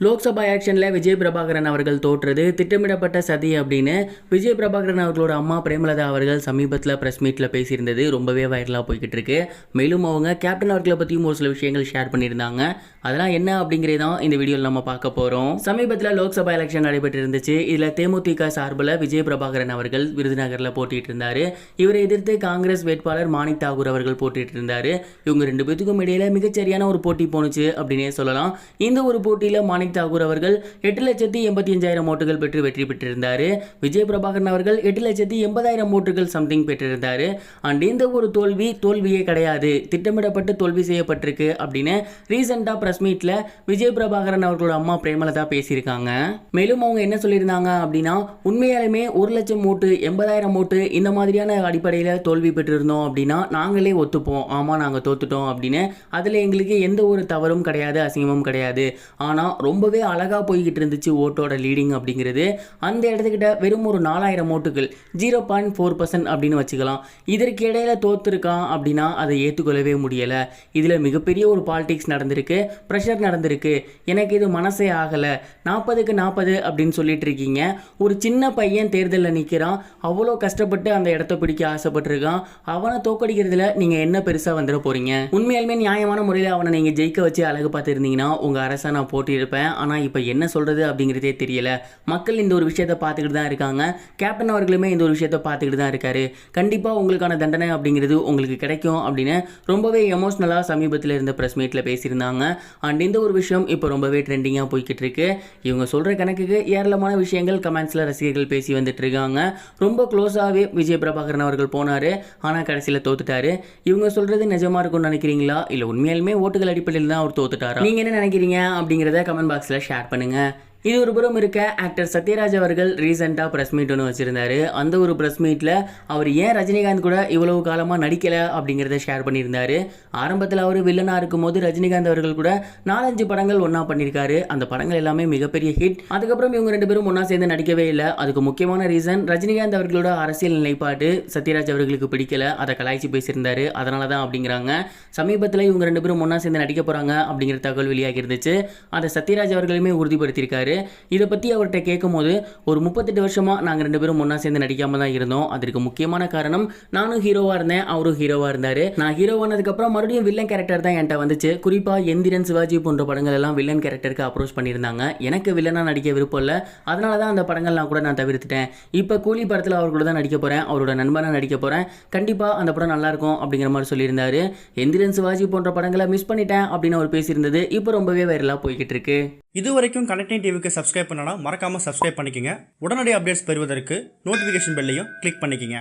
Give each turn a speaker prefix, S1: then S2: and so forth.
S1: லோக்சபா எலெக்ஷனில் விஜய் பிரபாகரன் அவர்கள் தோற்றது திட்டமிடப்பட்ட சதி அப்படின்னு விஜய் பிரபாகரன் அவர்களோட அம்மா பிரேமலதா அவர்கள் சமீபத்தில் ப்ரெஸ் மீட்டில் பேசியிருந்தது ரொம்பவே வைரலாக போய்கிட்டு இருக்கு. மேலும் அவங்க கேப்டன் அவர்களை பற்றியும் ஒரு சில விஷயங்கள் ஷேர் பண்ணியிருந்தாங்க. அதெல்லாம் என்ன அப்படிங்கிறது தான் இந்த வீடியோவில் நம்ம பார்க்க போகிறோம். சமீபத்தில் லோக்சபா எலெக்ஷன் நடைபெற்று இருந்துச்சு. இதில் தேமுதிக சார்பில் விஜய் பிரபாகரன் அவர்கள் விருதுநகரில் போட்டிட்டு இருந்தார். இவரை எதிர்த்து காங்கிரஸ் வேட்பாளர் மாணிக் தாகூர் அவர்கள் போட்டிட்டு இருந்தார். இவங்க ரெண்டு பேத்துக்கும் இடையில மிகச்சரியான ஒரு போட்டி போணுச்சு அப்படின்னே சொல்லலாம். இந்த ஒரு போட்டியில் மாணிக் தாகூர் அவர்கள் 8,85,000 ஓட்டுகள் பெற்று வெற்றி பெற்றிருந்தார். விஜய் பிரபாகரன் அவர்கள் 8,80,000 ஓட்டுகள் சம்திங் பெற்றிருந்தார். அண்ட் இந்த ஒரு தோல்வியே கிடையாது, திட்டமிடப்பட்டு தோல்வி செய்யப்பட்டிருக்கு அப்படின்னு ரீசெண்டா பிரஸ் மீட்ல விஜய் பிரபாகரன் அவர்களோட அம்மா பிரேமலதா பேசியிருக்காங்க. மேலும் அவங்க என்ன சொல்லியிருந்தாங்க அப்படின்னா, உண்மையாலுமே 1,00,000 ஓட்டு 80,000 ஓட்டு இந்த மாதிரியான அடிப்படையில் தோல்வி பெற்றிருந்தோம் அப்படின்னா நாங்களே ஒத்துப்போம், ஆமா நாங்கள் தோத்துட்டோம் அப்படின்னு. அதில் எங்களுக்கு எந்த ஒரு தவறும் கிடையாது, அசிங்கமும் கிடையாது. ஆனால் ரொம்பவே அழகாக போய்கிட்டு இருந்துச்சு ஓட்டோட லீடிங் அப்படிங்கிறது. அந்த இடத்துக்கிட்ட வெறும் ஒரு 4,000 ஓட்டுகள் 0.4% அப்படின்னு வச்சுக்கலாம். இதற்கு இடையில தோத்துருக்கான் அப்படின்னா அதை ஏற்றுக்கொள்ளவே முடியலை. இதில் மிகப்பெரிய ஒரு பாலிடிக்ஸ் நடந்திருக்கு, ப்ரெஷர் நடந்திருக்கு. எனக்கு இது மனசே ஆகலை. 40க்கு 40 அப்படின்னு சொல்லிட்டு இருக்கீங்க. ஒரு சின்ன பையன் தேர்தலில் நிற்கிறான், அவ்வளோ கஷ்டப்பட்டு அந்த இடத்த பிடிக்க ஆசைப்பட்டிருக்கான். அவனை தோக்கடிக்கிறதுல நீங்கள் என்ன பெருசாக வந்துட போறீங்க? உண்மையாலுமே நியாயமான முறையில் அவனை நீங்கள் ஜெயிக்க வச்சு அழகு பார்த்துருந்தீங்கன்னா உங்கள் அரசை நான் போட்டியிருப்பேன். ஆனால் இப்போ என்ன சொல்கிறது அப்படிங்கிறதே தெரியல. மக்கள் இந்த ஒரு விஷயத்தை பார்த்துக்கிட்டு தான் இருக்காங்க. கேப்டன் அவர்களுமே இந்த ஒரு விஷயத்தை பார்த்துக்கிட்டு தான் இருக்காரு. கண்டிப்பாக உங்களுக்கான தண்டனை அப்படிங்கிறது உங்களுக்கு கிடைக்கும் அப்படின்னு ரொம்பவே எமோஷ்னலாக சமீபத்தில் இருந்த ப்ரெஸ் மீட்டில் பேசியிருந்தாங்க. அண்ட் இந்த ஒரு விஷயம் இப்போ ரொம்பவே ட்ரெண்டிங்காக போய்கிட்டு இருக்கு. இவங்க சொல்கிற கணக்குக்கு ஏராளமான விஷயங்கள் கமெண்ட்ஸில் ரசிகர்கள் பேசி வந்துட்டு இருக்காங்க. ரொம்ப க்ளோஸாகவே விஜய் பிரபாகரன் அவர்கள் போனார், ஆனால் கடைசியில் தோத்துட்டாரு. இவங்க சொல்கிறது நிஜமாக இருக்கும்னு நினைக்கிறீங்களா, இல்லை உண்மையாலுமே ஓட்டுகள் அடிப்படையில் தான் அவர் தோத்துட்டாரா? நீங்கள் என்ன நினைக்கிறீங்க அப்படிங்கிறத கமெண்ட் பாக்ஸில் ஷேர் பண்ணுங்க. இது ஒரு புறம் இருக்க, ஆக்டர் சத்யராஜ் அவர்கள் ரீசெண்டாக ப்ரெஸ் மீட் ஒன்று வச்சுருந்தாரு. அந்த ஒரு ப்ரெஸ் மீட்டில் அவர் ஏன் ரஜினிகாந்த் கூட இவ்வளவு காலமாக நடிக்கலை அப்படிங்கிறத ஷேர் பண்ணியிருந்தார். ஆரம்பத்தில் அவர் வில்லனாக இருக்கும்போது ரஜினிகாந்த் அவர்கள் கூட 4-5 படங்கள் ஒன்றா பண்ணியிருக்காரு. அந்த படங்கள் எல்லாமே மிகப்பெரிய ஹிட். அதுக்கப்புறம் இவங்க ரெண்டு பேரும் ஒன்றா சேர்ந்து நடிக்கவே இல்லை. அதுக்கு முக்கியமான ரீசன் ரஜினிகாந்த் அவர்களோட அரசியல் நிலைப்பாடு சத்யராஜ் அவர்களுக்கு பிடிக்கல, அதை கலாய்ச்சி பேசியிருந்தாரு. அதனால தான் அப்படிங்கிறாங்க. சமீபத்தில் இவங்க ரெண்டு பேரும் ஒன்றா சேர்ந்து நடிக்க போகிறாங்க அப்படிங்கிற தகவல் வெளியாகி இருந்துச்சு. அதை சத்யராஜ் அவர்களுமே உறுதிப்படுத்தியிருக்காரு. இதை பற்றி அவர்கிட்ட கேட்கும் போது, ஒரு 38 வருஷமா நாங்கள் ரெண்டு பேரும் ஒன்றா சேர்ந்து நடிக்காம தான் இருந்தோம். அதற்கு முக்கியமான காரணம் நானும் ஹீரோவாக இருந்தேன், அவரும் ஹீரோவாக இருந்தார். நான் ஹீரோவானதுக்கப்புறம் மறுபடியும் வில்லன் கேரக்டர் தான் என்கிட்ட வந்துச்சு. குறிப்பாக எந்திரன், சிவாஜி போன்ற படங்கள் எல்லாம் வில்லன் கேரக்டருக்கு அப்ரோச் பண்ணியிருந்தாங்க. எனக்கு வில்லனாக நடிக்க விருப்பம் இல்லை. அதனால தான் அந்த படங்கள்லாம் கூட நான் தவிர்த்துட்டேன். இப்போ கூலி படத்தில் அவர் கூட தான் நடிக்க போகிறேன், அவரோட நண்பனாக நடிக்க போகிறேன். கண்டிப்பாக அந்த படம் நல்லாயிருக்கும் அப்படிங்கிற மாதிரி சொல்லியிருந்தாரு. எந்திரன், சிவாஜி போன்ற படங்களை மிஸ் பண்ணிட்டேன் அப்படின்னு அவர் பேசியிருந்தது இப்போ ரொம்பவே வைரலாக போய்கிட்டு இருக்கு.
S2: இது வரைக்கும் கனெக்டிங் டிவிக்கு சப்ஸ்கிரைப் பண்ணனா மறக்காம சப்ஸ்கிரைப் பண்ணிக்கங்க. உடனடி அப்டேட்ஸ் பெறுவதற்கு நோட்டிஃபிகேஷன் பெல்லையும் கிளிக் பண்ணிக்கங்க.